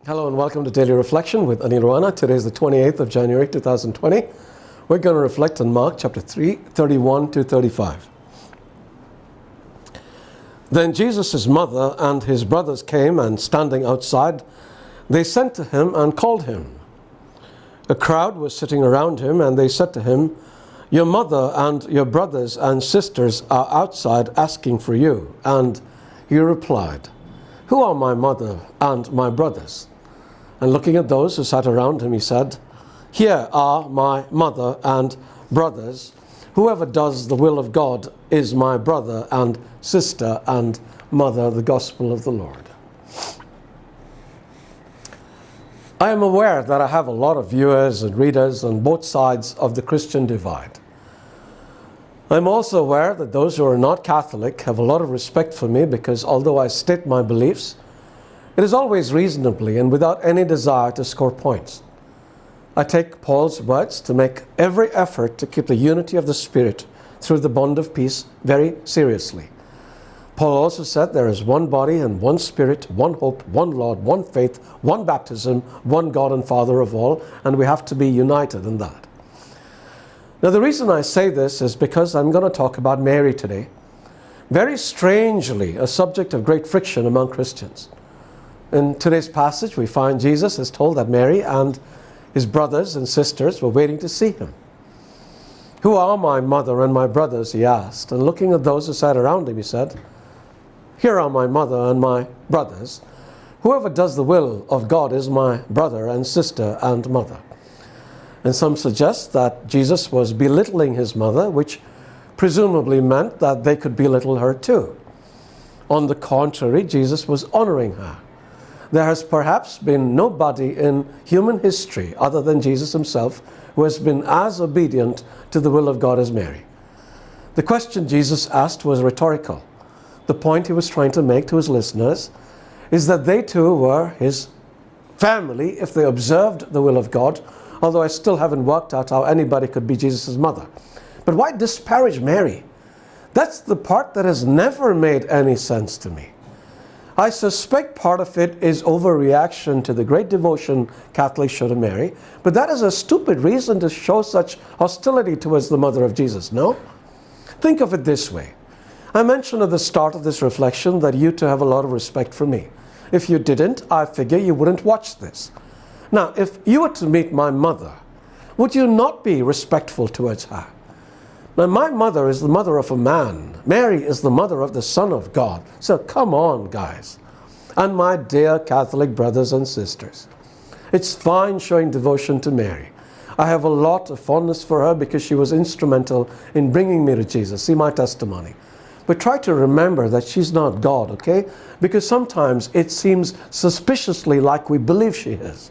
Hello and welcome to Daily Reflection with Aneel Aranha. Today is the 28th of January 2020. We're going to reflect on Mark chapter 3, 31 to 35. Then Jesus' mother and his brothers came, and standing outside, they sent to him and called him. A crowd was sitting around him, and they said to him, "Your mother and your brothers and sisters are outside asking for you." And he replied, "Who are my mother and my brothers?" And looking at those who sat around him, he said, "Here are my mother and brothers. Whoever does the will of God is my brother and sister and mother." The Gospel of the Lord. I am aware that I have a lot of viewers and readers on both sides of the Christian divide. I'm also aware that those who are not Catholic have a lot of respect for me because although I state my beliefs, it is always reasonably and without any desire to score points. I take Paul's words to make every effort to keep the unity of the Spirit through the bond of peace very seriously. Paul also said there is one body and one Spirit, one hope, one Lord, one faith, one baptism, one God and Father of all, and we have to be united in that. Now the reason I say this is because I'm going to talk about Mary today. Very strangely, a subject of great friction among Christians. In today's passage, we find Jesus is told that Mary and his brothers and sisters were waiting to see him. "Who are my mother and my brothers?" he asked. And looking at those who sat around him, he said, "Here are my mother and my brothers. Whoever does the will of God is my brother and sister and mother." And some suggest that Jesus was belittling his mother, which presumably meant that they could belittle her too. On the contrary, Jesus was honoring her. There has perhaps been nobody in human history other than Jesus himself who has been as obedient to the will of God as Mary. The question Jesus asked was rhetorical. The point he was trying to make to his listeners is that they too were his family if they observed the will of God, although I still haven't worked out how anybody could be Jesus' mother. But why disparage Mary? That's the part that has never made any sense to me. I suspect part of it is overreaction to the great devotion Catholics show to Mary, but that is a stupid reason to show such hostility towards the mother of Jesus, no? Think of it this way. I mentioned at the start of this reflection that you two have a lot of respect for me. If you didn't, I figure you wouldn't watch this. Now, if you were to meet my mother, would you not be respectful towards her? Now, my mother is the mother of a man. Mary is the mother of the Son of God. So come on, guys. And my dear Catholic brothers and sisters, it's fine showing devotion to Mary. I have a lot of fondness for her because she was instrumental in bringing me to Jesus. See my testimony. But try to remember that she's not God, okay? Because sometimes it seems suspiciously like we believe she is.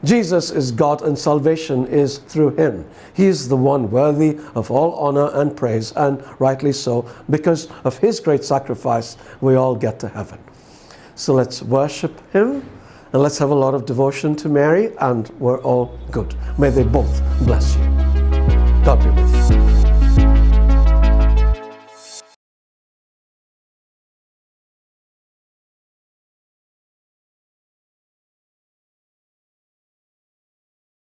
Jesus is God and salvation is through him. He is the one worthy of all honor and praise, and rightly so. Because of his great sacrifice, we all get to heaven. So let's worship him, and let's have a lot of devotion to Mary, and we're all good. May they both bless you. God be with you.